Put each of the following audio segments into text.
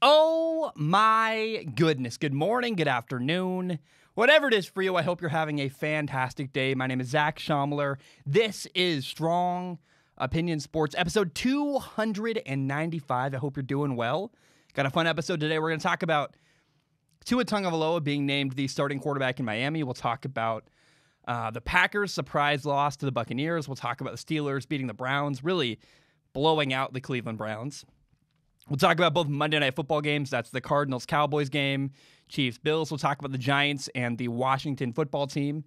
Oh my goodness. Good morning, good afternoon. Whatever it is for you, I hope you're having a fantastic day. My name is Zach Schomler. This is Strong Opinion Sports, episode 295. I hope you're doing well. Got a fun episode today. We're going to talk about Tua Tagovailoa being named the starting quarterback in Miami. We'll talk about the Packers' surprise loss to the Buccaneers. We'll talk about the Steelers beating the Browns, really blowing out the Cleveland Browns. We'll talk about both Monday Night Football games. That's the Cardinals-Cowboys game, Chiefs-Bills. We'll talk about the Giants and the Washington football team.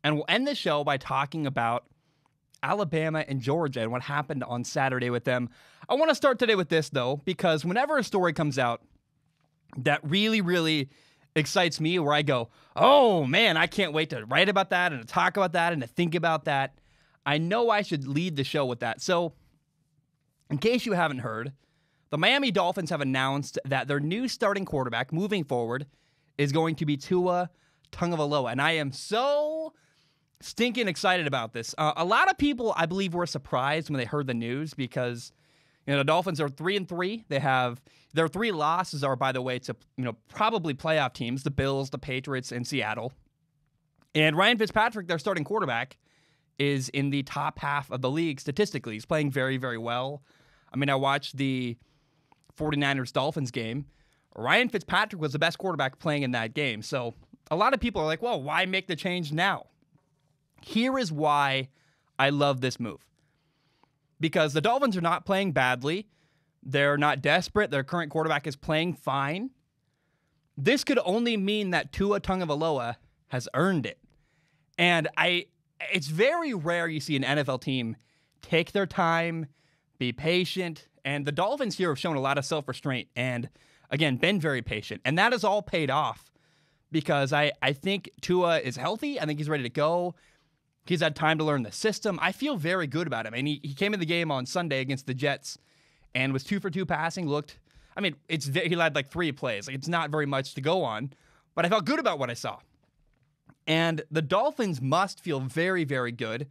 And we'll end the show by talking about Alabama and Georgia and what happened on Saturday with them. I want to start today with this, though, because whenever a story comes out that really excites me, where I go, oh, man, I can't wait to write about that and to talk about that and to think about that, I know I should lead the show with that. So, in case you haven't heard, the Miami Dolphins have announced that their new starting quarterback moving forward is going to be Tua Tagovailoa, and I am so stinking excited about this. A lot of people, I believe, were surprised when they heard the news because the Dolphins are 3-3. They have their three losses are, by the way, to probably playoff teams: the Bills, the Patriots, and Seattle. And Ryan Fitzpatrick, their starting quarterback, is in the top half of the league statistically. He's playing very well. I mean, I watched the 49ers-Dolphins game. Ryan Fitzpatrick was the best quarterback playing in that game. So a lot of people are like, well, why make the change now? Here is why I love this move. Because the Dolphins are not playing badly. They're not desperate. Their current quarterback is playing fine. This could only mean that Tua Tagovailoa has earned it. And it's very rare you see an NFL team take their time, be patient, and the Dolphins here have shown a lot of self-restraint and, again, been very patient. And that has all paid off because I think Tua is healthy. I think he's ready to go. He's had time to learn the system. I feel very good about him. And he came in the game on Sunday against the Jets and was 2 for 2 passing. He led like 3 plays. It's not very much to go on, but I felt good about what I saw. And the Dolphins must feel very good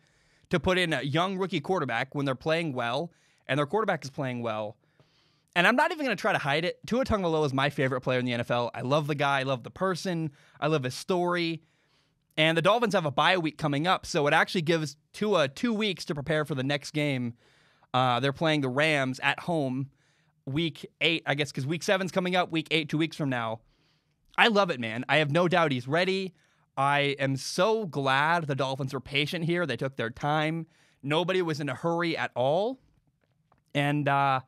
to put in a young rookie quarterback when they're playing well and their quarterback is playing well. And I'm not even going to try to hide it. Tua Tagovailoa is my favorite player in the NFL. I love the guy. I love the person. I love his story. And the Dolphins have a bye week coming up, so it actually gives Tua 2 weeks to prepare for the next game. They're playing the Rams at home week 8, I guess, because week 7's coming up, week 8, 2 weeks from now. I love it, man. I have no doubt he's ready. I am so glad the Dolphins were patient here. They took their time. Nobody was in a hurry at all. And I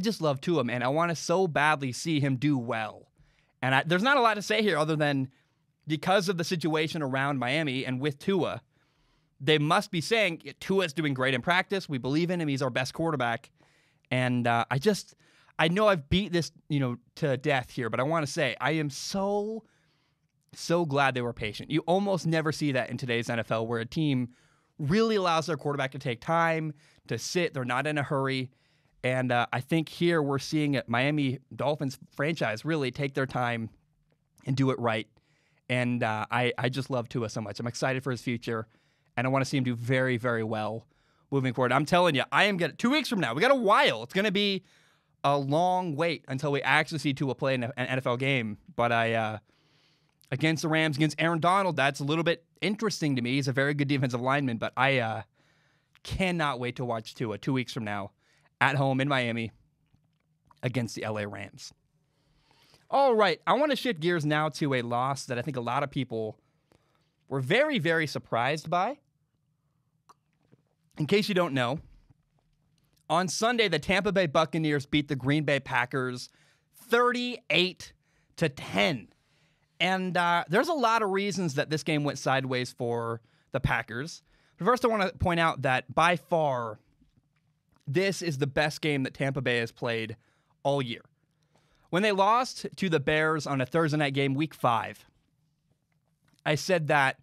just love Tua, man. I want to so badly see him do well. And there's not a lot to say here other than because of the situation around Miami and with Tua, they must be saying Tua's doing great in practice. We believe in him. He's our best quarterback. And I know I've beat this, to death here, but I want to say I am so glad they were patient. You almost never see that in today's NFL where a team really allows their quarterback to take time, to sit. They're not in a hurry. And I think here we're seeing a Miami Dolphins franchise really take their time and do it right. And I just love Tua so much. I'm excited for his future, and I want to see him do very well moving forward. I'm telling you, I am getting 2 weeks from now. We got a while. It's going to be a long wait until we actually see Tua play in an NFL game. But against the Rams, against Aaron Donald, that's a little bit interesting to me. He's a very good defensive lineman, but I cannot wait to watch Tua 2 weeks from now at home in Miami against the LA Rams. All right, I want to shift gears now to a loss that I think a lot of people were very surprised by. In case you don't know, on Sunday, the Tampa Bay Buccaneers beat the Green Bay Packers 38-10. And there's a lot of reasons that this game went sideways for the Packers. But first, I want to point out that by far, this is the best game that Tampa Bay has played all year. When they lost to the Bears on a Thursday night game, week 5, I said that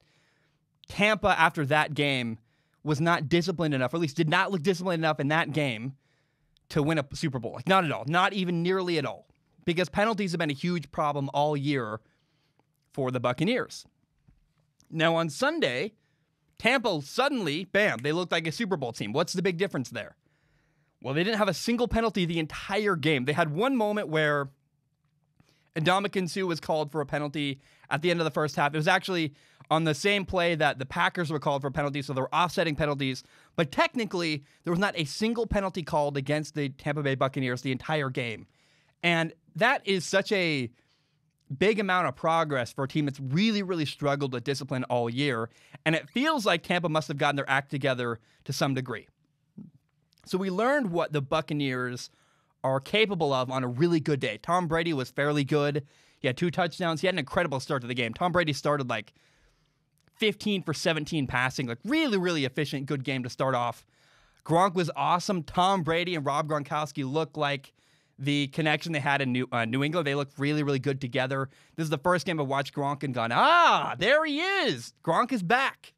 Tampa, after that game, was not disciplined enough, or at least did not look disciplined enough in that game to win a Super Bowl. Like, not at all. Not even nearly at all. Because penalties have been a huge problem all year for the Buccaneers. Now, on Sunday, Tampa suddenly, bam, they looked like a Super Bowl team. What's the big difference there? Well, they didn't have a single penalty the entire game. They had one moment where And Ndamukong Suh was called for a penalty at the end of the first half. It was actually on the same play that the Packers were called for a penalty, so they were offsetting penalties. But technically, there was not a single penalty called against the Tampa Bay Buccaneers the entire game. And that is such a big amount of progress for a team that's really, really struggled with discipline all year. And it feels like Tampa must have gotten their act together to some degree. So we learned what the Buccaneers are capable of on a really good day. Tom Brady was fairly good. He had 2 touchdowns. He had an incredible start to the game. Tom Brady started like 15 for 17 passing, like really, really efficient, good game to start off. Gronk was awesome. Tom Brady and Rob Gronkowski looked like the connection they had in New England. They looked really, really good together. This is the first game I've watched Gronk and gone, there he is. Gronk is back.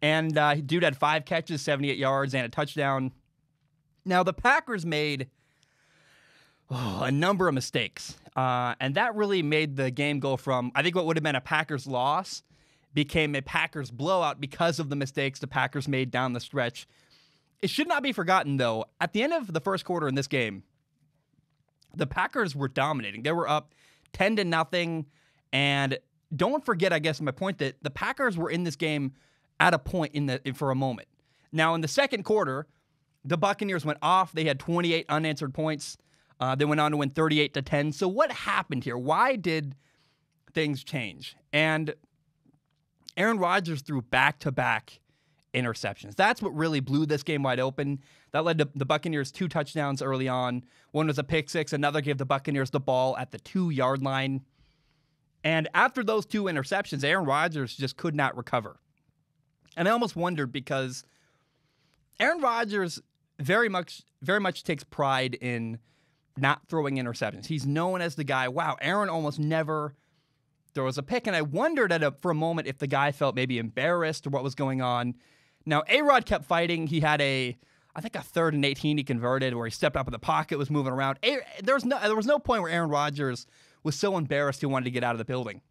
And dude had 5 catches, 78 yards, and a touchdown. Now, the Packers made a number of mistakes. And that really made the game go from, I think what would have been a Packers loss became a Packers blowout because of the mistakes the Packers made down the stretch. It should not be forgotten, though, at the end of the first quarter in this game, the Packers were dominating. They were up 10-0. And don't forget, I guess, my point that the Packers were in this game at a point for a moment. Now, in the second quarter, the Buccaneers went off. They had 28 unanswered points. They went on to win 38-10. So what happened here? Why did things change? And Aaron Rodgers threw back-to-back interceptions. That's what really blew this game wide open. That led to the Buccaneers 2 touchdowns early on. One was a pick six. Another gave the Buccaneers the ball at the 2-yard line. And after those 2 interceptions, Aaron Rodgers just could not recover. And I almost wondered because Aaron Rodgers very much takes pride in not throwing interceptions. He's known as the guy, wow, Aaron almost never throws a pick. And I wondered for a moment if the guy felt maybe embarrassed or what was going on. Now, A-Rod kept fighting. He had I think a 3rd and 18 he converted where he stepped up in the pocket, was moving around. There was no point where Aaron Rodgers was so embarrassed he wanted to get out of the building.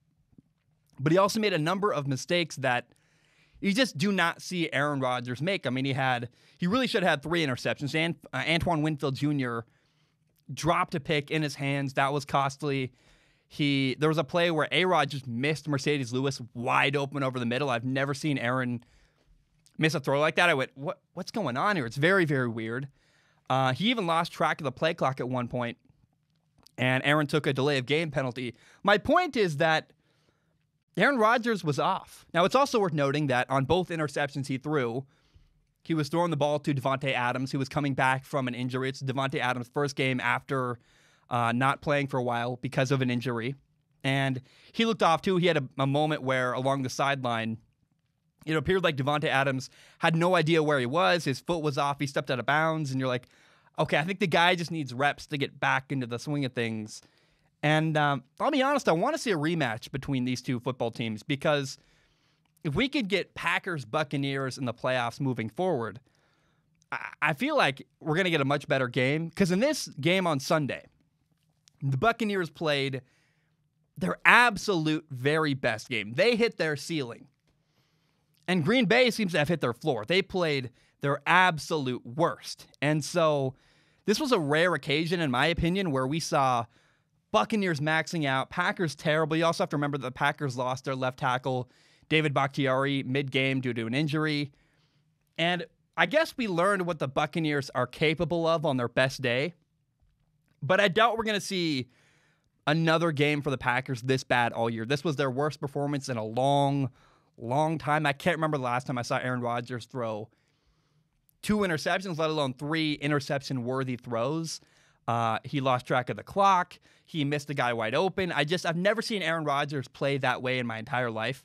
But he also made a number of mistakes that you just do not see Aaron Rodgers make. I mean, he really should have had 3 interceptions. And Antoine Winfield Jr. dropped a pick in his hands. That was costly. There was a play where A-Rod just missed Mercedes Lewis wide open over the middle. I've never seen Aaron miss a throw like that. I went, what's going on here? It's very, very weird. He even lost track of the play clock at one point, and Aaron took a delay of game penalty. My point is that Aaron Rodgers was off. Now, it's also worth noting that on both interceptions he threw, he was throwing the ball to Davante Adams, who was coming back from an injury. It's Davante Adams' first game after not playing for a while because of an injury. And he looked off, too. He had a moment where, along the sideline, it appeared like Davante Adams had no idea where he was. His foot was off. He stepped out of bounds. And you're like, okay, I think the guy just needs reps to get back into the swing of things. And I'll be honest, I want to see a rematch between these two football teams because if we could get Packers-Buccaneers in the playoffs moving forward, I feel like we're going to get a much better game. Because in this game on Sunday, the Buccaneers played their absolute very best game. They hit their ceiling. And Green Bay seems to have hit their floor. They played their absolute worst. And so this was a rare occasion, in my opinion, where we saw Buccaneers maxing out, Packers terrible. You also have to remember that the Packers lost their left tackle, David Bakhtiari, mid-game due to an injury. And I guess we learned what the Buccaneers are capable of on their best day. But I doubt we're going to see another game for the Packers this bad all year. This was their worst performance in a long time. I can't remember the last time I saw Aaron Rodgers throw 2 interceptions, let alone 3 interception-worthy throws. He lost track of the clock. He missed the guy wide open. I've never seen Aaron Rodgers play that way in my entire life.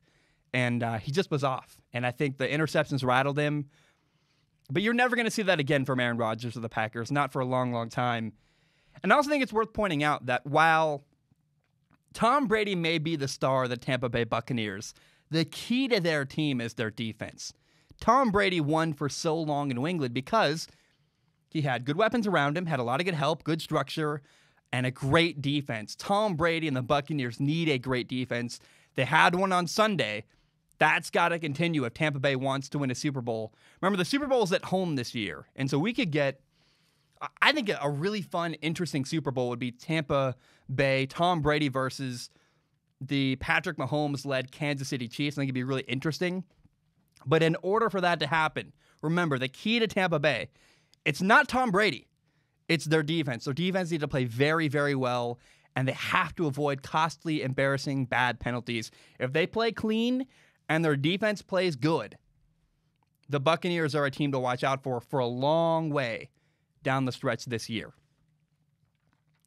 And he just was off. And I think the interceptions rattled him. But you're never going to see that again from Aaron Rodgers or the Packers, not for a long, long time. And I also think it's worth pointing out that while Tom Brady may be the star of the Tampa Bay Buccaneers, the key to their team is their defense. Tom Brady won for so long in New England because he had good weapons around him, had a lot of good help, good structure, and a great defense. Tom Brady and the Buccaneers need a great defense. They had one on Sunday. That's got to continue if Tampa Bay wants to win a Super Bowl. Remember, the Super Bowl is at home this year, and so we could get I think a really fun, interesting Super Bowl would be Tampa Bay, Tom Brady versus the Patrick Mahomes-led Kansas City Chiefs. I think it'd be really interesting. But in order for that to happen, remember, the key to Tampa Bay, it's not Tom Brady. It's their defense. Their defense needs to play very, very well, and they have to avoid costly, embarrassing, bad penalties. If they play clean and their defense plays good, the Buccaneers are a team to watch out for a long way down the stretch this year.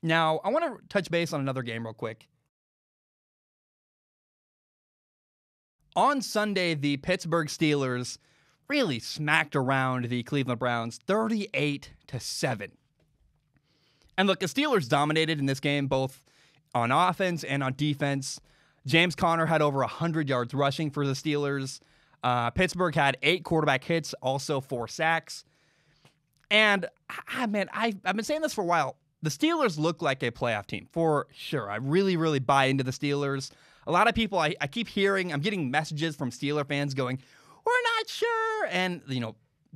Now, I want to touch base on another game real quick. On Sunday, the Pittsburgh Steelers really smacked around the Cleveland Browns 38-7. And look, the Steelers dominated in this game, both on offense and on defense. James Conner had over 100 yards rushing for the Steelers. Pittsburgh had 8 quarterback hits, also 4 sacks. And, man, I've been saying this for a while. The Steelers look like a playoff team, for sure. I really, really buy into the Steelers. A lot of people, I keep hearing, I'm getting messages from Steeler fans going, we're not sure. And,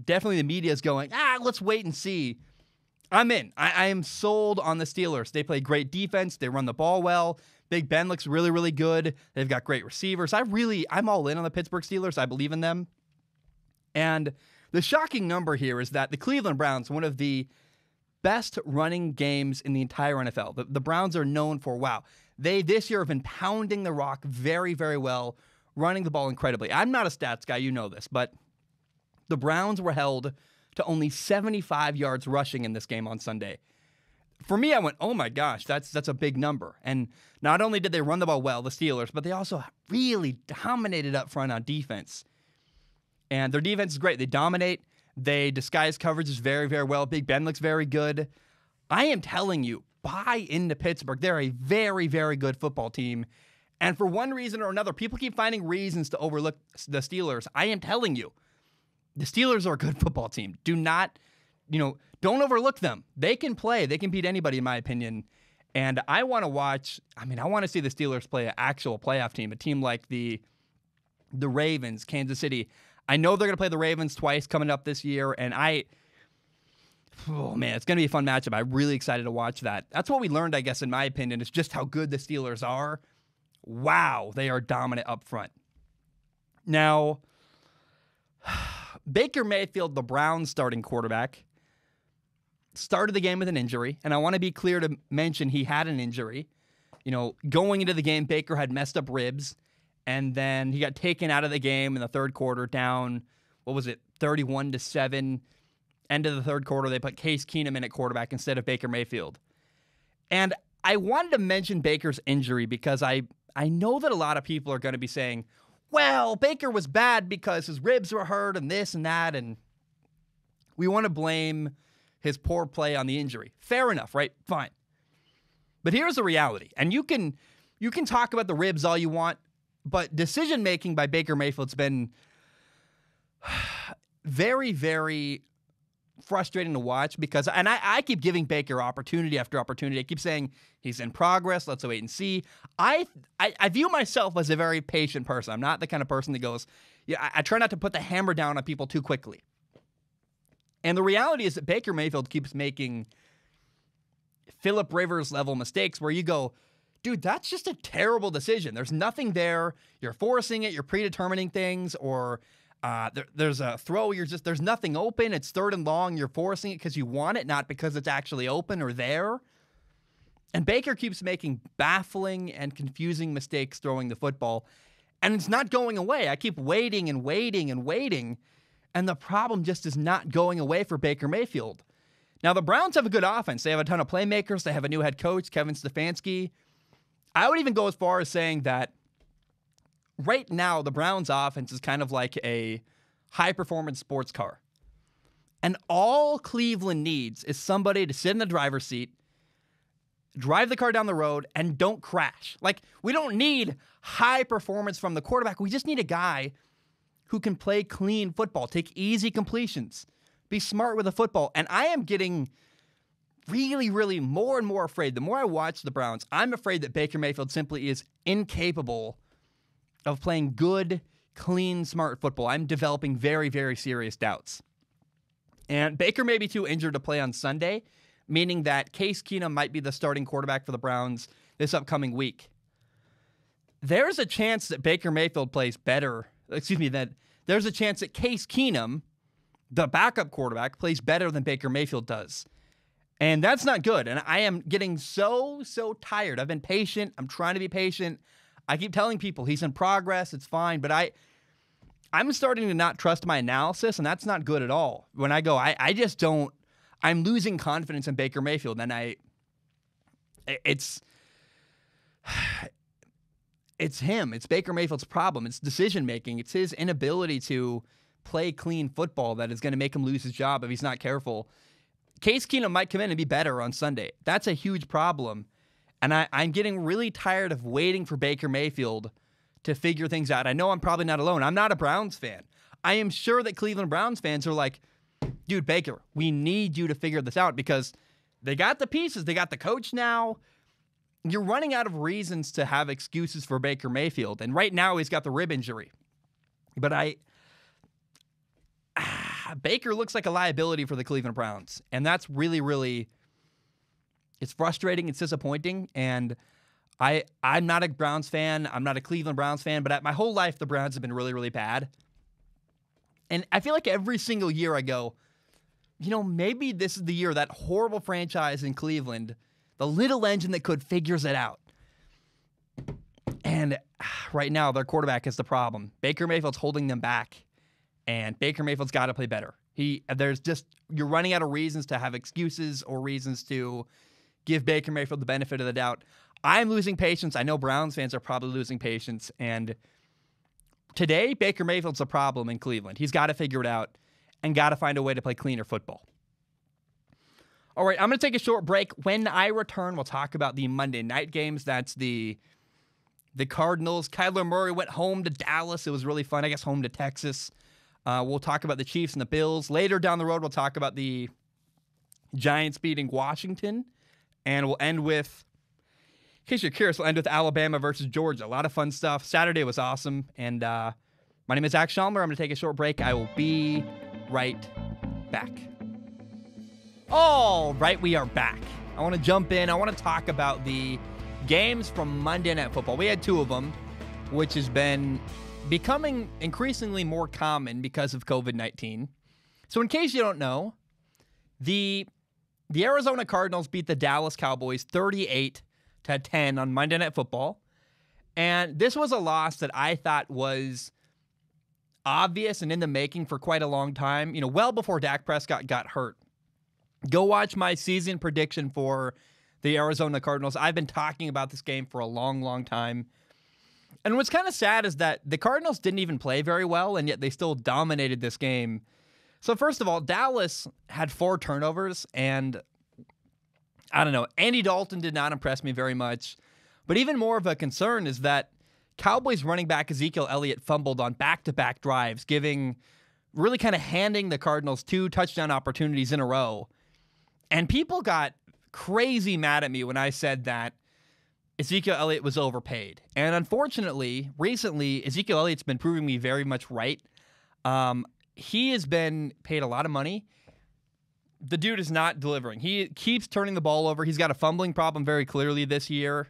definitely the media is going, let's wait and see. I'm in. I am sold on the Steelers. They play great defense. They run the ball well. Big Ben looks really, really good. They've got great receivers. I'm all in on the Pittsburgh Steelers. I believe in them. And the shocking number here is that the Cleveland Browns, one of the best running games in the entire NFL. The Browns are known for, they this year have been pounding the rock very, very well, running the ball incredibly. I'm not a stats guy, you know this, but the Browns were held to only 75 yards rushing in this game on Sunday. For me, I went, oh my gosh, that's a big number. And not only did they run the ball well, the Steelers, but they also really dominated up front on defense. And their defense is great. They dominate. They disguise coverages very, very well. Big Ben looks very good. I am telling you, buy into Pittsburgh. They're a very, very good football team. And for one reason or another, people keep finding reasons to overlook the Steelers. I am telling you, the Steelers are a good football team. Do not, don't overlook them. They can play. They can beat anybody, in my opinion. And I want to watch, I want to see the Steelers play an actual playoff team, a team like the Ravens, Kansas City. I know they're going to play the Ravens twice coming up this year, and it's going to be a fun matchup. I'm really excited to watch that. That's what we learned, I guess, in my opinion, is just how good the Steelers are. Wow, they are dominant up front. Now, Baker Mayfield, the Browns starting quarterback, started the game with an injury, and I want to be clear to mention he had an injury. Going into the game, Baker had messed up ribs, and then he got taken out of the game in the third quarter down, 31-7. End of the third quarter, they put Case Keenum in at quarterback instead of Baker Mayfield. And I wanted to mention Baker's injury because I know that a lot of people are going to be saying, well, Baker was bad because his ribs were hurt and this and that, and we want to blame his poor play on the injury. Fair enough, right? Fine. But here's the reality, and you can talk about the ribs all you want, but decision-making by Baker Mayfield's been very, very frustrating to watch because, and I keep giving Baker opportunity after opportunity. I keep saying he's in progress. Let's wait and see. I view myself as a very patient person. I'm not the kind of person that goes, I try not to put the hammer down on people too quickly. And the reality is that Baker Mayfield keeps making Phillip Rivers level mistakes where you go, dude, that's just a terrible decision. There's nothing there. You're forcing it. You're predetermining things, or there's a throw. There's nothing open. It's third and long. You're forcing it because you want it, not because it's actually open or there. And Baker keeps making baffling and confusing mistakes throwing the football, and it's not going away. I keep waiting and waiting and waiting, and the problem just is not going away for Baker Mayfield. Now, the Browns have a good offense. They have a ton of playmakers. They have a new head coach, Kevin Stefanski. I would even go as far as saying that right now, the Browns offense is kind of like a high-performance sports car. And all Cleveland needs is somebody to sit in the driver's seat, drive the car down the road, and don't crash. Like, we don't need high performance from the quarterback. We just need a guy who can play clean football, take easy completions, be smart with the football. And I am getting really, really more and more afraid. The more I watch the Browns, I'm afraid that Baker Mayfield simply is incapable of playing good, clean, smart football. I'm developing very, very serious doubts. And Baker may be too injured to play on Sunday, meaning that Case Keenum might be the starting quarterback for the Browns this upcoming week. There's a chance that Baker Mayfield plays better. That there's a chance that Case Keenum, the backup quarterback, plays better than Baker Mayfield does. And that's not good. And I am getting so tired. I've been patient. I'm trying to be patient. I keep telling people he's in progress. It's fine. But I'm starting to not trust my analysis, and that's not good at all. When I go, I just don't. I'm losing confidence in Baker Mayfield, and it's him. It's Baker Mayfield's problem. It's decision-making. It's his inability to play clean football that is going to make him lose his job if he's not careful. Case Keenum might come in and be better on Sunday. That's a huge problem. And I'm getting really tired of waiting for Baker Mayfield to figure things out. I know I'm probably not alone. I'm not a Browns fan. I am sure that Cleveland Browns fans are like, dude, Baker, we need you to figure this out because they got the pieces. They got the coach now. You're running out of reasons to have excuses for Baker Mayfield. And right now he's got the rib injury. But Baker looks like a liability for the Cleveland Browns. And that's really, it's frustrating. It's disappointing. And I'm not a Browns fan. I'm not a Cleveland Browns fan. But my whole life, the Browns have been really bad. And I feel like every single year I go, maybe this is the year that horrible franchise in Cleveland, the little engine that could, figures it out. And right now, their quarterback is the problem. Baker Mayfield's holding them back. And Baker Mayfield's got to play better. You're running out of reasons to have excuses or reasons to give Baker Mayfield the benefit of the doubt. I'm losing patience. I know Browns fans are probably losing patience. And today, Baker Mayfield's a problem in Cleveland. He's got to figure it out and got to find a way to play cleaner football. All right, I'm going to take a short break. When I return, we'll talk about the Monday night games. That's the Cardinals. Kyler Murray went home to Dallas. It was really fun. I guess home to Texas. We'll talk about the Chiefs and the Bills. Later down the road, we'll talk about the Giants beating Washington. And we'll end with, in case you're curious, we'll end with Alabama versus Georgia. A lot of fun stuff. Saturday was awesome. And my name is Zach Schomler. I'm going to take a short break. I will be right back. All right, we are back. I want to jump in. I want to talk about the games from Monday Night Football. We had two of them, which has been becoming increasingly more common because of COVID-19. So in case you don't know, the Arizona Cardinals beat the Dallas Cowboys 38-10 on Monday Night Football. And this was a loss that I thought was obvious and in the making for quite a long time, well before Dak Prescott got hurt. Go watch my season prediction for the Arizona Cardinals. I've been talking about this game for a long time. And what's kind of sad is that the Cardinals didn't even play very well, and yet they still dominated this game. So first of all, Dallas had 4 turnovers, and I don't know, Andy Dalton did not impress me very much. But even more of a concern is that Cowboys running back Ezekiel Elliott fumbled on back-to-back drives, really kind of handing the Cardinals 2 touchdown opportunities in a row. And people got crazy mad at me when I said that Ezekiel Elliott was overpaid. And unfortunately, recently, Ezekiel Elliott's been proving me very much right. He has been paid a lot of money. The dude is not delivering. He keeps turning the ball over. He's got a fumbling problem very clearly this year.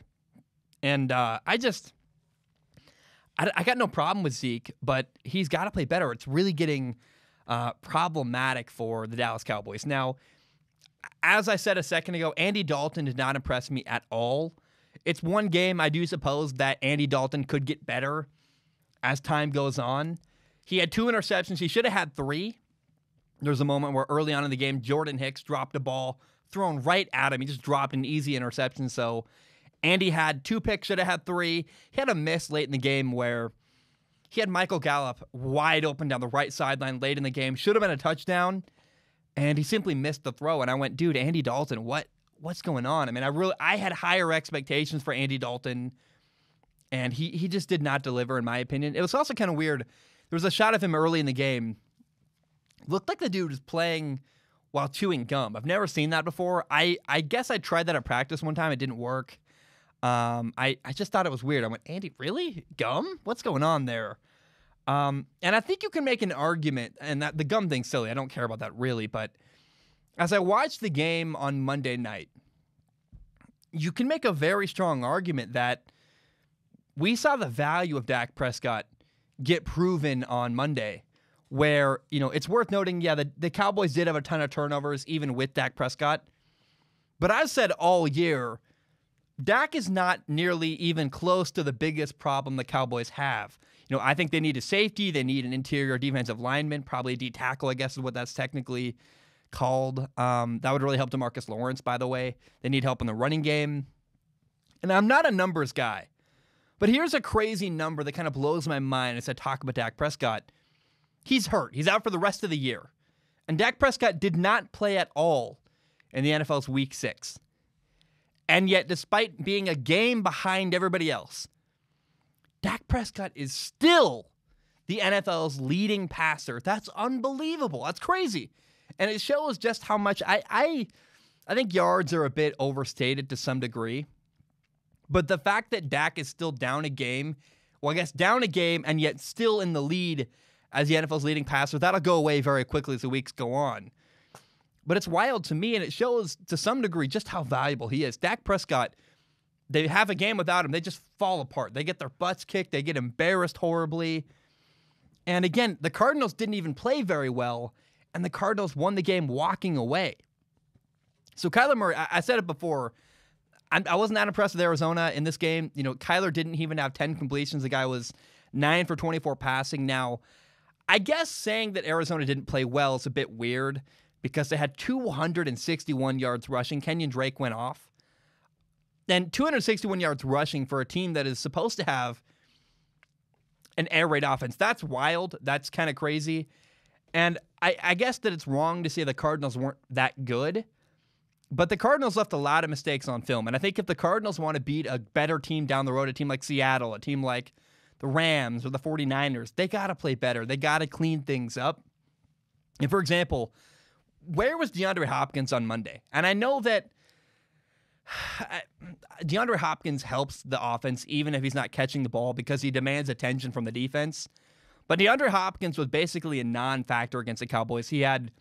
And I got no problem with Zeke, but he's got to play better. It's really getting problematic for the Dallas Cowboys. Now, as I said a second ago, Andy Dalton did not impress me at all. It's one game I do suppose that Andy Dalton could get better as time goes on. He had 2 interceptions. He should have had 3. There was a moment where early on in the game, Jordan Hicks dropped a ball thrown right at him. He just dropped an easy interception. So Andy had 2 picks, should have had 3. He had a miss late in the game where he had Michael Gallup wide open down the right sideline late in the game. Should have been a touchdown, and he simply missed the throw. And I went, dude, Andy Dalton, what's going on? I mean, I had higher expectations for Andy Dalton, and he just did not deliver, in my opinion. It was also kind of weird. There was a shot of him early in the game. Looked like the dude was playing while chewing gum. I've never seen that before. I guess I tried that at practice one time. It didn't work. I just thought it was weird. I went, Andy, really? Gum? What's going on there? And I think you can make an argument, and that the gum thing's silly. I don't care about that really, but as I watched the game on Monday night, you can make a very strong argument that we saw the value of Dak Prescott get proven on Monday, where, it's worth noting, the Cowboys did have a ton of turnovers, even with Dak Prescott. But I've said all year, Dak is not nearly even close to the biggest problem the Cowboys have. I think they need a safety. They need an interior defensive lineman, probably a D tackle, I guess is what that's technically called. That would really help DeMarcus Lawrence, by the way. They need help in the running game. And I'm not a numbers guy, but here's a crazy number that kind of blows my mind as I talk about Dak Prescott. He's hurt. He's out for the rest of the year. And Dak Prescott did not play at all in the NFL's Week 6. And yet, despite being a game behind everybody else, Dak Prescott is still the NFL's leading passer. That's unbelievable. That's crazy. And it shows just how much I think yards are a bit overstated to some degree. But the fact that Dak is still down a game, and yet still in the lead as the NFL's leading passer, that'll go away very quickly as the weeks go on. But it's wild to me, and it shows to some degree just how valuable he is. Dak Prescott, they have a game without him, they just fall apart. They get their butts kicked. They get embarrassed horribly. And again, the Cardinals didn't even play very well, and the Cardinals won the game walking away. So Kyler Murray, I said it before, I wasn't that impressed with Arizona in this game. Kyler didn't even have 10 completions. The guy was 9 for 24 passing. Now, I guess saying that Arizona didn't play well is a bit weird because they had 261 yards rushing. Kenyon Drake went off. And 261 yards rushing for a team that is supposed to have an air raid offense. That's wild. That's kind of crazy. And I guess that it's wrong to say the Cardinals weren't that good. But the Cardinals left a lot of mistakes on film. And I think if the Cardinals want to beat a better team down the road, a team like Seattle, a team like the Rams or the 49ers, they got to play better. They got to clean things up. And for example, where was DeAndre Hopkins on Monday? And I know that DeAndre Hopkins helps the offense even if he's not catching the ball because he demands attention from the defense. But DeAndre Hopkins was basically a non-factor against the Cowboys. He had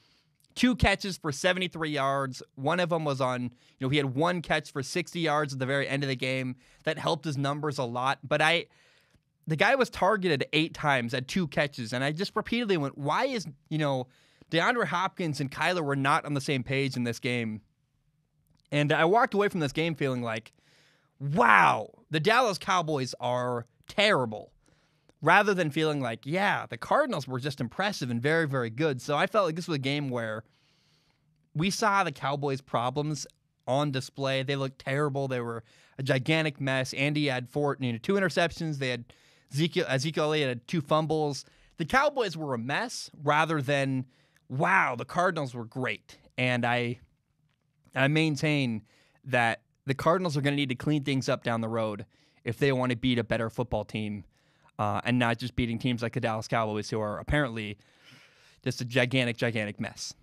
2 catches for 73 yards. One of them was on, he had 1 catch for 60 yards at the very end of the game. That helped his numbers a lot. But the guy was targeted 8 times at 2 catches. And I just repeatedly went, why is, DeAndre Hopkins and Kyler were not on the same page in this game. And I walked away from this game feeling like, wow, the Dallas Cowboys are terrible. Rather than feeling like, yeah, the Cardinals were just impressive and very, very good. So I felt like this was a game where we saw the Cowboys' problems on display. They looked terrible. They were a gigantic mess. Andy had 2 interceptions. They had Ezekiel Elliott had 2 fumbles. The Cowboys were a mess rather than, wow, the Cardinals were great. And I maintain that the Cardinals are going to need to clean things up down the road if they want to beat a better football team. And not just beating teams like the Dallas Cowboys, who are apparently just a gigantic, gigantic mess.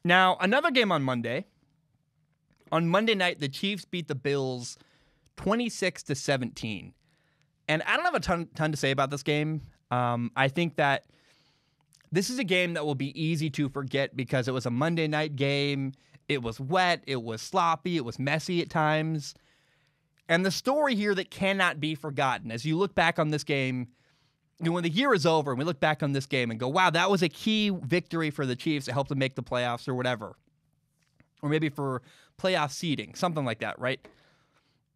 Now, another game on Monday. On Monday night, the Chiefs beat the Bills 26-17. And I don't have a ton to say about this game. I think that this is a game that will be easy to forget because it was a Monday night game. It was wet. It was sloppy. It was messy at times. And the story here that cannot be forgotten, as you look back on this game, when the year is over and we look back on this game and go, wow, that was a key victory for the Chiefs that helped them make the playoffs or whatever. Or maybe for playoff seeding, something like that, right?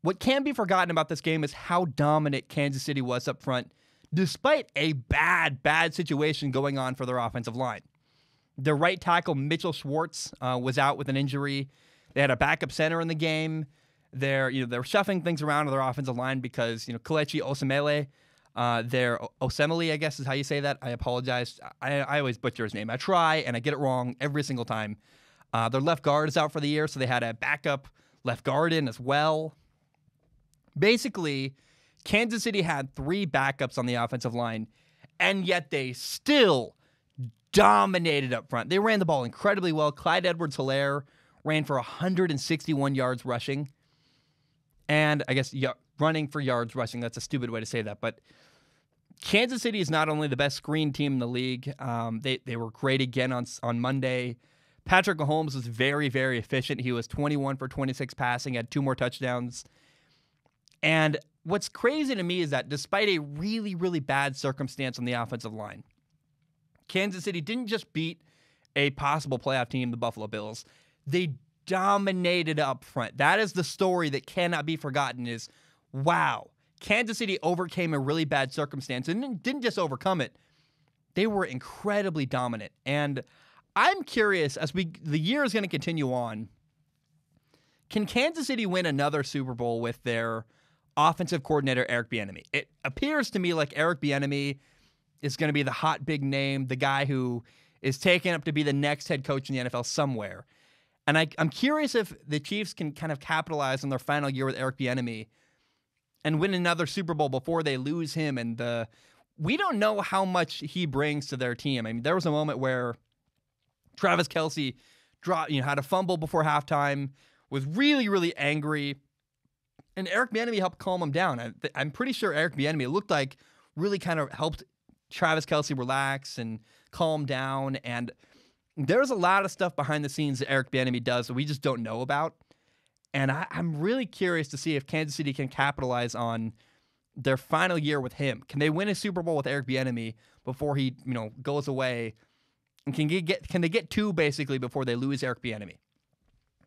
What can be forgotten about this game is how dominant Kansas City was up front, despite a bad situation going on for their offensive line. Their right tackle, Mitchell Schwartz, was out with an injury. They had a backup center in the game. They're shuffling things around on their offensive line because, Kelechi Osemele, I guess is how you say that. I apologize. I always butcher his name. I try, and I get it wrong every single time. Their left guard is out for the year, so they had a backup left guard in as well. Basically, Kansas City had 3 backups on the offensive line, and yet they still dominated up front. They ran the ball incredibly well. Clyde Edwards-Helaire ran for 161 yards rushing. And I guess running for yards rushing, that's a stupid way to say that. But Kansas City is not only the best screen team in the league, they were great again on Monday. Patrick Mahomes was very, very efficient. He was 21 for 26 passing, had 2 more touchdowns. And what's crazy to me is that despite a really, really bad circumstance on the offensive line, Kansas City didn't just beat a possible playoff team, the Buffalo Bills. They dominated up front. That is the story that cannot be forgotten is, wow, Kansas City overcame a really bad circumstance and didn't just overcome it. They were incredibly dominant. And I'm curious, as the year is going to continue on, can Kansas City win another Super Bowl with their offensive coordinator, Eric Bieniemy? It appears to me like Eric Bieniemy is going to be the hot big name, the guy who is taken up to be the next head coach in the NFL somewhere. And I'm curious if the Chiefs can kind of capitalize on their final year with Eric Bieniemy and win another Super Bowl before they lose him. And we don't know how much he brings to their team. I mean, there was a moment where Travis Kelce had a fumble before halftime, was really, really angry, and Eric Bieniemy helped calm him down. I'm pretty sure Eric Bieniemy looked like really kind of helped Travis Kelce relax and calm down. And there's a lot of stuff behind the scenes that Eric Bieniemy does that we just don't know about. And I'm really curious to see if Kansas City can capitalize on their final year with him. Can they win a Super Bowl with Eric Bieniemy before he, goes away? And can they get 2 basically before they lose Eric Bieniemy?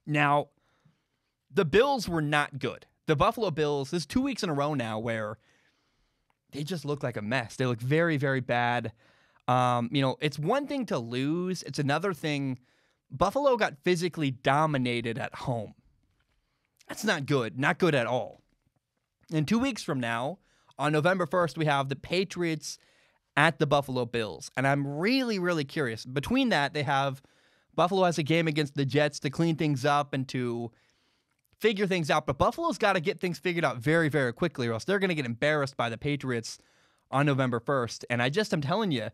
Now, the Bills were not good. The Buffalo Bills, this is 2 weeks in a row now where they just look like a mess. They look very, very bad. It's one thing to lose. It's another thing. Buffalo got physically dominated at home. That's not good. Not good at all. And 2 weeks from now, on November 1st, we have the Patriots at the Buffalo Bills. And I'm really, really curious. Between that, Buffalo has a game against the Jets to clean things up and to figure things out. But Buffalo's got to get things figured out very, very quickly, or else they're going to get embarrassed by the Patriots on November 1st. And I'm telling you,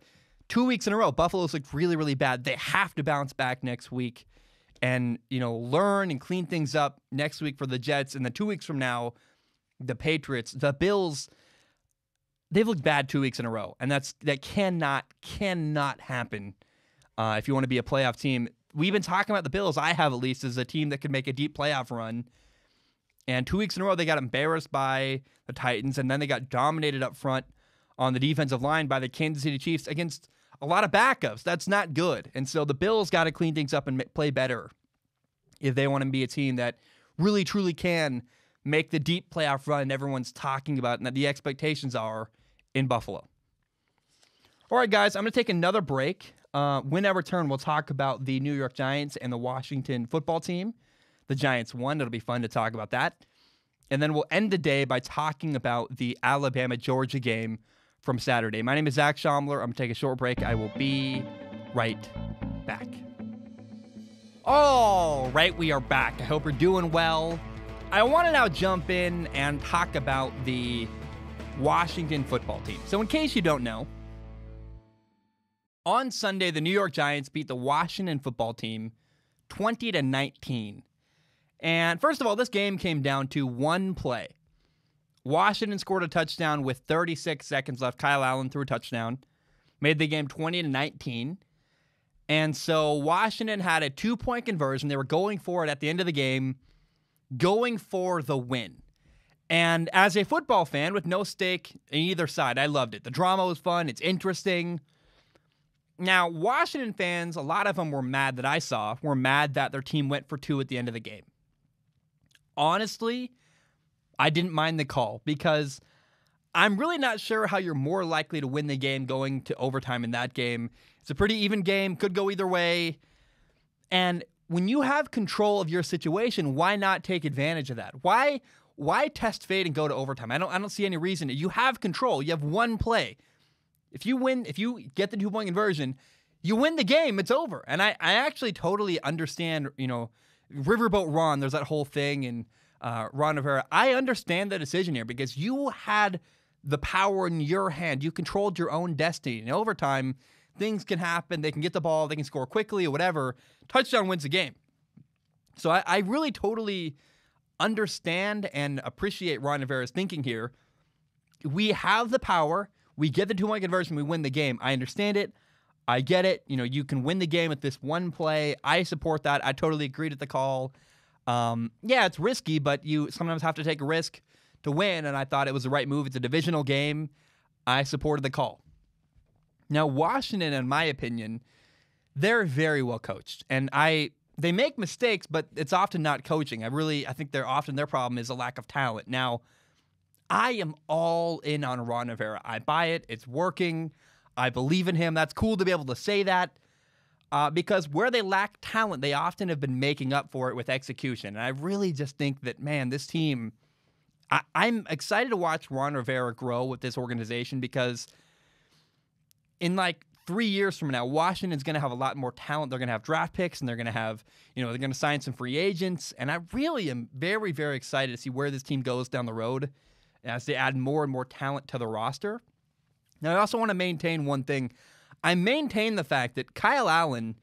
2 weeks in a row, Buffalo's looked really, really bad. They have to bounce back next week and, learn and clean things up next week for the Jets. And then 2 weeks from now, the Patriots, the Bills, they've looked bad 2 weeks in a row. And that cannot happen if you want to be a playoff team. We've been talking about the Bills, I have at least, as a team that could make a deep playoff run. And 2 weeks in a row, they got embarrassed by the Titans, and then they got dominated up front on the defensive line by the Kansas City Chiefs against a lot of backups. That's not good. And so the Bills got to clean things up and play better if they want to be a team that really, truly can make the deep playoff run everyone's talking about and that the expectations are in Buffalo. All right, guys, I'm going to take another break. When I return, we'll talk about the New York Giants and the Washington football team. The Giants won. It'll be fun to talk about that. And then we'll end the day by talking about the Alabama-Georgia game from Saturday. My name is Zach Schaumler. I'm going to take a short break. I will be right back. All right, we are back. I hope you're doing well. I want to now jump in and talk about the Washington football team. So in case you don't know, on Sunday, the New York Giants beat the Washington football team 20-19. And first of all, this game came down to one play. Washington scored a touchdown with 36 seconds left. Kyle Allen threw a touchdown, made the game 20-19. And so Washington had a 2-point conversion. They were going for it at the end of the game, going for the win. And as a football fan with no stake in either side, I loved it. The drama was fun. It's interesting. Now, Washington fans, a lot of them were mad that their team went for 2 at the end of the game. Honestly, I didn't mind the call because I'm really not sure how you're more likely to win the game going to overtime in that game. It's a pretty even game, could go either way. And when you have control of your situation, why not take advantage of that? Why test fate and go to overtime? I don't see any reason. You have control. You have one play. If you get the 2-point conversion, you win the game, it's over. And I actually totally understand, Riverboat Ron, there's that whole thing, and Ron Rivera. I understand the decision here because you had the power in your hand. You controlled your own destiny. In overtime, things can happen. They can get the ball. They can score quickly or whatever. Touchdown wins the game. So I really totally understand and appreciate Ron Rivera's thinking here. We have the power. We get the 2-point conversion, we win the game. I understand it. I get it. You can win the game with this one play. I support that. I totally agreed with the call. Yeah, it's risky, but you sometimes have to take a risk to win, and I thought it was the right move. It's a divisional game. I supported the call. Now, Washington, in my opinion, they're very well coached, and they make mistakes, but it's often not coaching. I think their problem is a lack of talent. Now, I am all in on Ron Rivera. I buy it. It's working. I believe in him. That's cool to be able to say that because where they lack talent, they often have been making up for it with execution. And I really just think that, man, this team, I'm excited to watch Ron Rivera grow with this organization because in 3 years from now, Washington's going to have a lot more talent. They're going to have draft picks, and they're going to have, they're going to sign some free agents. And I really am very, very excited to see where this team goes down the road as they add more and more talent to the roster. Now, I also want to maintain one thing. I maintain the fact that Kyle Allen,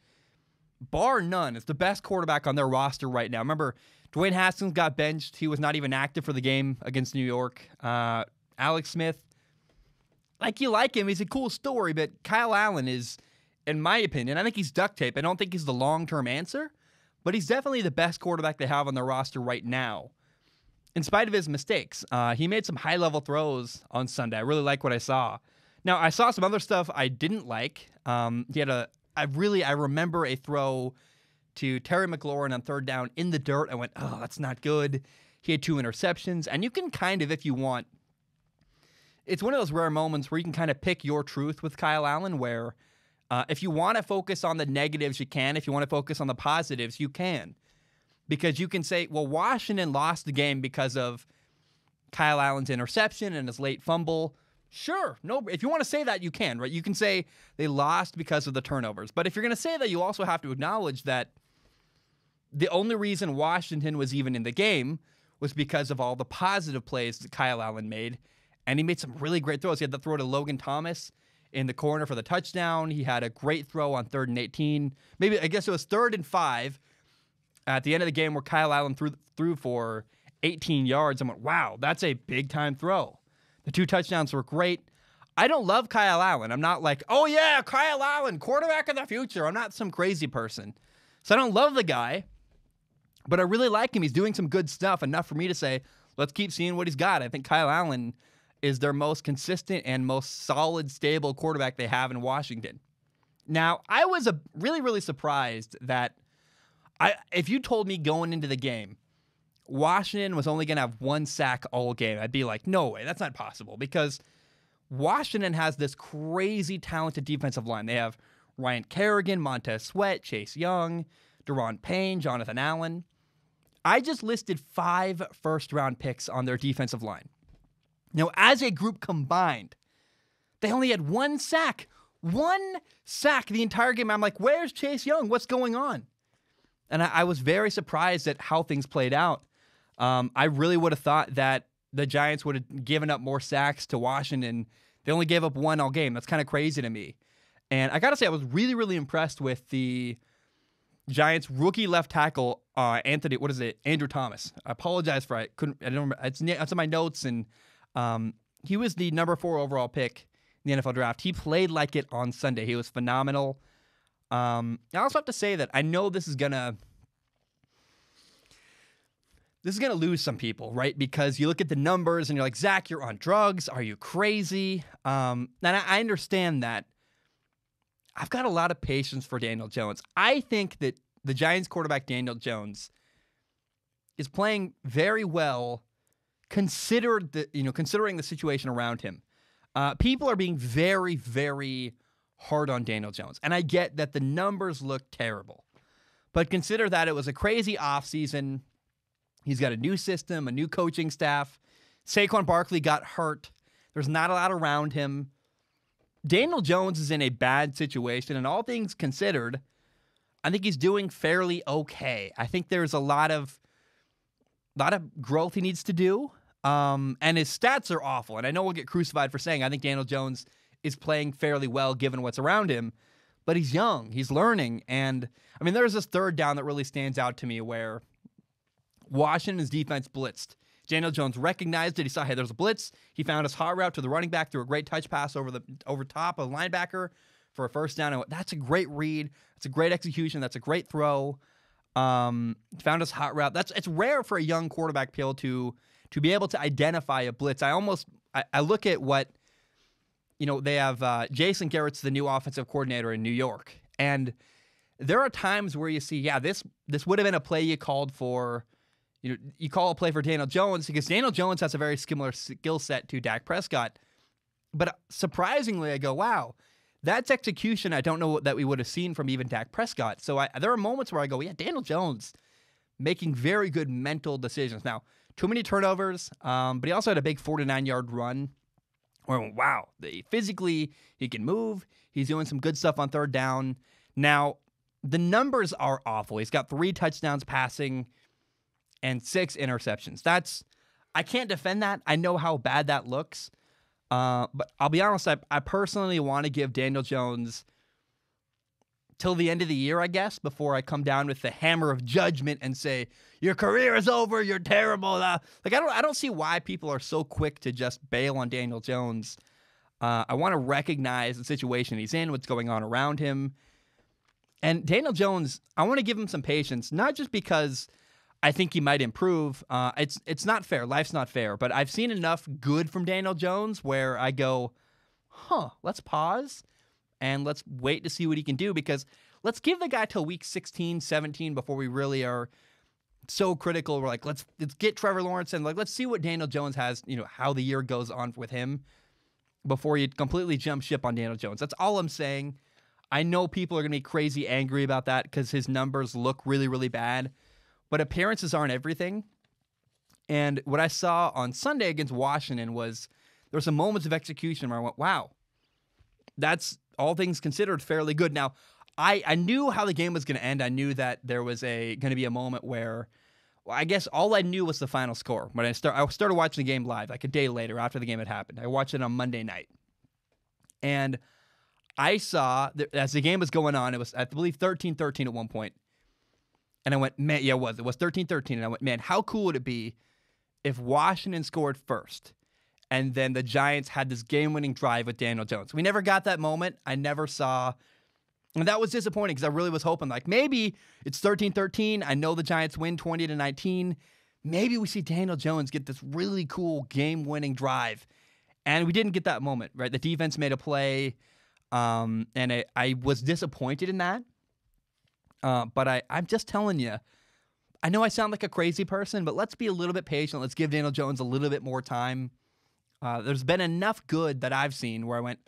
bar none, is the best quarterback on their roster right now. Remember, Dwayne Haskins got benched. He was not even active for the game against New York. Alex Smith, you like him. He's a cool story, but Kyle Allen is, in my opinion, I think he's duct tape. I don't think he's the long-term answer, but he's definitely the best quarterback they have on their roster right now. In spite of his mistakes, he made some high-level throws on Sunday. I really like what I saw. Now, I saw some other stuff I didn't like. I remember a throw to Terry McLaurin on third down in the dirt. I went, oh, that's not good. He had 2 interceptions. And you can kind of, if you want, it's one of those rare moments where you can kind of pick your truth with Kyle Allen where if you want to focus on the negatives, you can. If you want to focus on the positives, you can. Because you can say, well, Washington lost the game because of Kyle Allen's interception and his late fumble. Sure. No, if you want to say that, you can, right? You can say they lost because of the turnovers. But if you're going to say that, you also have to acknowledge that the only reason Washington was even in the game was because of all the positive plays that Kyle Allen made. And he made some really great throws. He had the throw to Logan Thomas in the corner for the touchdown. He had a great throw on 3rd and 18. Maybe, I guess it was 3rd and 5 at the end of the game where Kyle Allen threw for 18 yards. I went, wow, that's a big-time throw. The 2 touchdowns were great. I don't love Kyle Allen. I'm not like, oh, yeah, Kyle Allen, quarterback of the future. I'm not some crazy person. So I don't love the guy, but I really like him. He's doing some good stuff, enough for me to say, let's keep seeing what he's got. I think Kyle Allen is their most consistent and most solid, stable quarterback they have in Washington. Now, I was really, really surprised that if you told me going into the game, Washington was only going to have 1 sack all game, I'd be like, no way, that's not possible. Because Washington has this crazy talented defensive line. They have Ryan Kerrigan, Montez Sweat, Chase Young, Deron Payne, Jonathan Allen. I just listed 5 first-round picks on their defensive line. Now, as a group combined, they only had 1 sack. 1 sack the entire game. I'm like, where's Chase Young? What's going on? And I was very surprised at how things played out. I really would have thought that the Giants would have given up more sacks to Washington. They only gave up 1 all game. That's kind of crazy to me. And I got to say, I was really, really impressed with the Giants rookie left tackle, Andrew Thomas. I apologize for it. I don't remember. It's in my notes, and he was the number 4 overall pick in the NFL draft. He played like it on Sunday. He was phenomenal. I also have to say that I know this is gonna lose some people, right? Because you look at the numbers and you're like, Zach, you're on drugs. Are you crazy? And I understand that. I've got a lot of patience for Daniel Jones. I think that the Giants quarterback, Daniel Jones, is playing very well considering the situation around him. People are being very, very hard on Daniel Jones. And I get that the numbers look terrible. But consider that it was a crazy offseason. He's got a new system, a new coaching staff. Saquon Barkley got hurt. There's not a lot around him. Daniel Jones is in a bad situation, and all things considered, I think he's doing fairly okay. I think there's a lot of growth he needs to do, and his stats are awful. And I know we'll get crucified for saying I think Daniel Jones is playing fairly well given what's around him, but he's young, he's learning, and I mean, there's this 3rd down that really stands out to me where Washington's defense blitzed Daniel Jones recognized it. He saw, hey, there's a blitz. He found his hot route to the running back, threw a great touch pass over top of the linebacker for a first down. And that's a great read. That's a great execution. That's a great throw. Found his hot route. It's rare for a young quarterback to be able to identify a blitz. I look at what, they have Jason Garrett's the new offensive coordinator in New York. And there are times where you see, this would have been a play you called for. You call a play for Daniel Jones because Daniel Jones has a very similar skill set to Dak Prescott. But surprisingly, I go, wow, that's execution I don't know that we would have seen from even Dak Prescott. So there are moments where I go, Daniel Jones making very good mental decisions. Now, too many turnovers, but he also had a big 49-yard run where I went, wow, physically he can move. He's doing some good stuff on third down. Now, the numbers are awful. He's got 3 touchdowns passing and 6 interceptions. I can't defend that. I know how bad that looks. But I'll be honest, I personally want to give Daniel Jones till the end of the year, I guess, before I come down with the hammer of judgment and say, your career is over, you're terrible. I don't see why people are so quick to just bail on Daniel Jones. I want to recognize the situation he's in, what's going on around him. And Daniel Jones, I want to give him some patience, not just because I think he might improve. It's not fair. Life's not fair. But I've seen enough good from Daniel Jones where I go, let's pause and let's wait to see what he can do, because let's give the guy till week 16, 17 before we really are so critical. We're like, let's get Trevor Lawrence and let's see what Daniel Jones has, how the year goes on with him before you completely jump ship on Daniel Jones. That's all I'm saying. I know people are going to be crazy angry about that because his numbers look really, really bad. But appearances aren't everything. And what I saw on Sunday against Washington was there were some moments of execution where I went, wow, that's all things considered fairly good. Now, I knew how the game was going to end. I knew that there was going to be a moment where, I guess all I knew was the final score. When I started watching the game live, like a day later after the game had happened. I watched it on Monday night. And I saw, as the game was going on, it was, I believe, 13-13 at one point. And I went, man, it was 13-13. And I went, man, how cool would it be if Washington scored first and then the Giants had this game-winning drive with Daniel Jones? We never got that moment. I never saw. And that was disappointing because I really was hoping, maybe it's 13-13. I know the Giants win 20-19. Maybe we see Daniel Jones get this really cool game-winning drive. And we didn't get that moment, right? The defense made a play, and I was disappointed in that. But I'm just telling you, I know I sound like a crazy person, but let's be a little bit patient. Let's give Daniel Jones a little bit more time. There's been enough good that I've seen where I went,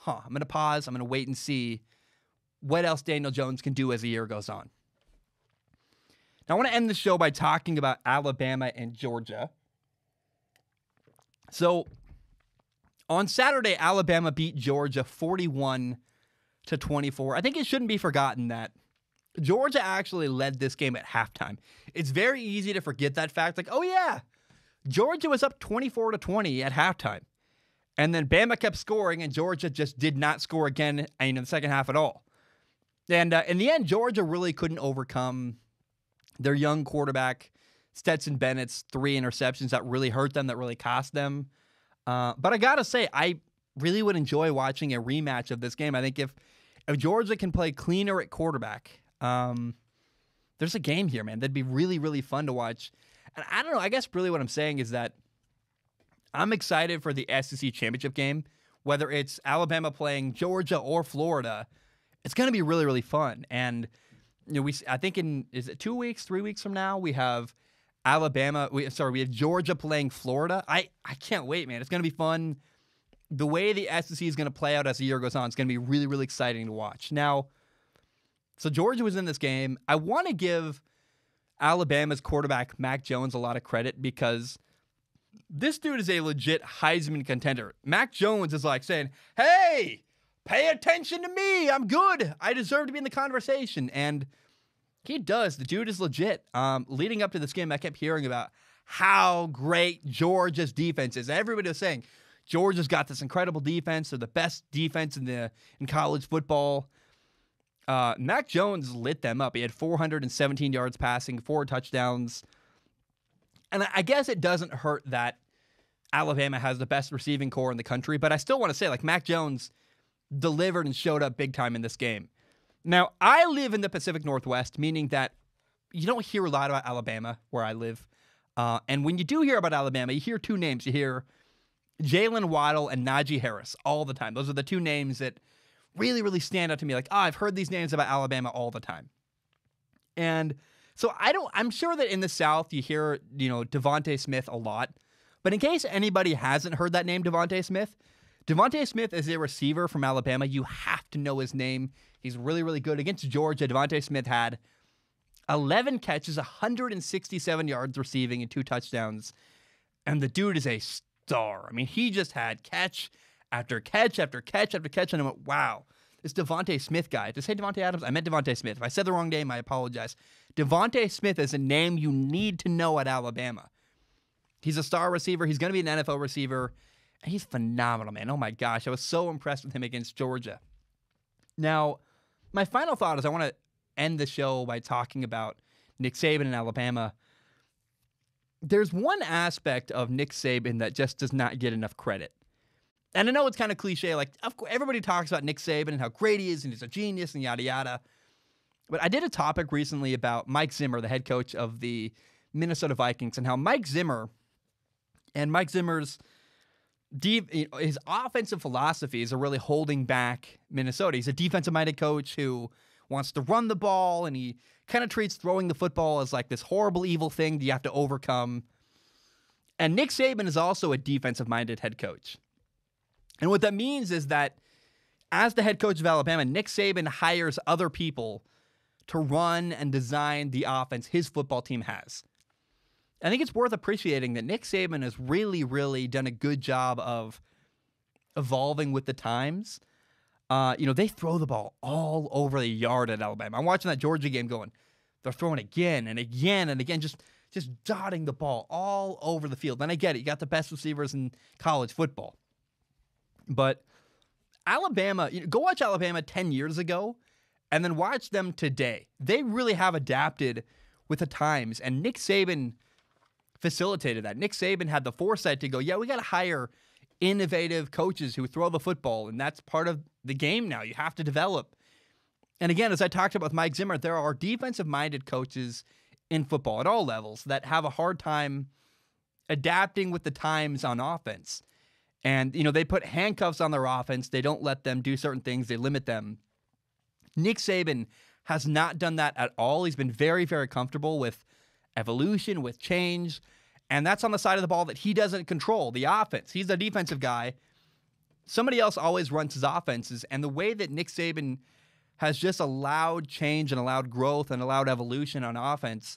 I'm going to pause. I'm going to wait and see what else Daniel Jones can do as the year goes on. Now, I want to end the show by talking about Alabama and Georgia. So, on Saturday, Alabama beat Georgia 41-24. I think it shouldn't be forgotten that Georgia actually led this game at halftime. It's very easy to forget that fact. Georgia was up 24-20 at halftime. And then Bama kept scoring, and Georgia just did not score again in the second half at all. And in the end, Georgia really couldn't overcome their young quarterback, Stetson Bennett's 3 interceptions that really hurt them, that really cost them. But I got to say, I really would enjoy watching a rematch of this game. I think if Georgia can play cleaner at quarterback, there's a game here, man. That'd be really, really fun to watch. And I don't know. I guess really what I'm saying is that I'm excited for the SEC championship game, whether it's Alabama playing Georgia or Florida. It's going to be really, really fun. And I think is it 2 weeks, 3 weeks from now, we have we have Georgia playing Florida. I can't wait, man. It's going to be fun. The way the SEC is going to play out as the year goes on, it's going to be really, really exciting to watch. Now, so Georgia was in this game. I want to give Alabama's quarterback, Mac Jones, a lot of credit because this dude is a legit Heisman contender. Mac Jones is saying, hey, pay attention to me. I'm good. I deserve to be in the conversation. And he does. The dude is legit. Leading up to this game, I kept hearing about how great Georgia's defense is. Everybody was saying, Georgia's got this incredible defense. They're the best defense in college football. Mac Jones lit them up. He had 417 yards passing, 4 touchdowns. And I guess it doesn't hurt that Alabama has the best receiving core in the country, but I still want to say, like, Mac Jones delivered and showed up big time in this game. Now, I live in the Pacific Northwest, meaning that you don't hear a lot about Alabama where I live. And when you do hear about Alabama, you hear two names. You hear Jalen Waddle and Najee Harris all the time. Those are the two names that really, really stand out to me. Like, I've heard these names about Alabama all the time. And so I'm sure that in the South you hear, Devontae Smith a lot. But in case anybody hasn't heard that name, Devontae Smith is a receiver from Alabama. You have to know his name. He's really, really good. Against Georgia, Devontae Smith had 11 catches, 167 yards receiving, and 2 touchdowns. And the dude is a star. I mean, he just had catch after catch after catch after catch. And I went, wow, this Devontae Smith guy. Did I say Devontae Adams? I meant Devontae Smith. If I said the wrong name, I apologize. Devontae Smith is a name you need to know at Alabama. He's a star receiver. He's going to be an NFL receiver. And he's phenomenal, man. Oh, my gosh. I was so impressed with him against Georgia. Now, my final thought is I want to end the show by talking about Nick Saban in Alabama. There's one aspect of Nick Saban that just does not get enough credit. And I know it's kind of cliche. Like, of course, everybody talks about Nick Saban and how great he is and he's a genius and yada, yada. But I did a topic recently about Mike Zimmer, the head coach of the Minnesota Vikings, and how Mike Zimmer's his offensive philosophies are really holding back Minnesota. He's a defensive-minded coach who wants to run the ball, and he kind of treats throwing the football as like this horrible, evil thing that you have to overcome. And Nick Saban is also a defensive-minded head coach. And what that means is that as the head coach of Alabama, Nick Saban hires other people to run and design the offense his football team has. I think it's worth appreciating that Nick Saban has really, really done a good job of evolving with the times. They throw the ball all over the yard at Alabama. I'm watching that Georgia game going, they're throwing again and again and again, just dotting the ball all over the field. And I get it. You got the best receivers in college football. But Alabama, go watch Alabama 10 years ago and then watch them today. They really have adapted with the times. And Nick Saban facilitated that. Nick Saban had the foresight to go, yeah, we got to hire innovative coaches who throw the football, and that's part of the game now. You have to develop. And again, as I talked about with Mike Zimmer, there are defensive-minded coaches in football at all levels that have a hard time adapting with the times on offense. And, they put handcuffs on their offense. They don't let them do certain things. They limit them. Nick Saban has not done that at all. He's been very, very comfortable with evolution, with change. And that's on the side of the ball that he doesn't control, the offense. He's a defensive guy. Somebody else always runs his offenses. And the way that Nick Saban has just allowed change and allowed growth and allowed evolution on offense,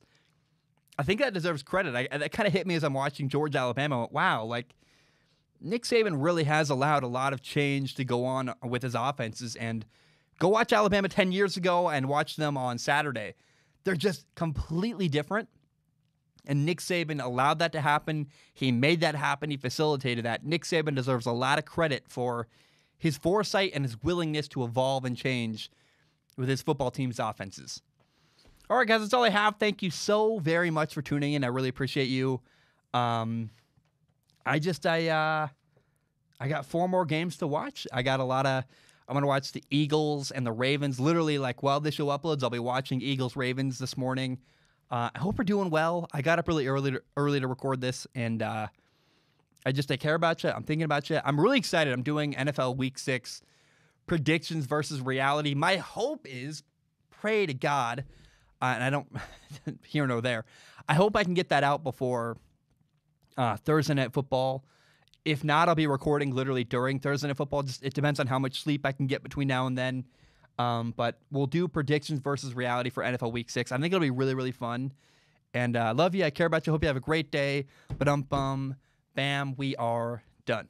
I think that deserves credit. That kind of hit me as I'm watching Georgia, Alabama. I went, wow, like Nick Saban really has allowed a lot of change to go on with his offenses. And go watch Alabama 10 years ago and watch them on Saturday. They're just completely different. And Nick Saban allowed that to happen. He made that happen. He facilitated that. Nick Saban deserves a lot of credit for his foresight and his willingness to evolve and change with his football team's offenses. All right, guys, that's all I have. Thank you so very much for tuning in. I really appreciate you. I got 4 more games to watch. I'm going to watch the Eagles and the Ravens. Literally, while this show uploads, I'll be watching Eagles-Ravens this morning. I hope we're doing well. I got up really early to record this, and I care about you. I'm thinking about you. I'm really excited. I'm doing NFL Week 6 predictions versus reality. My hope is, pray to God, and I don't, here nor there, I hope I can get that out before Thursday Night Football. If not, I'll be recording literally during Thursday Night Football. It depends on how much sleep I can get between now and then. But we'll do predictions versus reality for NFL Week 6. I think it'll be really, really fun. And I love you. I care about you. Hope you have a great day. Ba-dum-bum. Bam. We are done.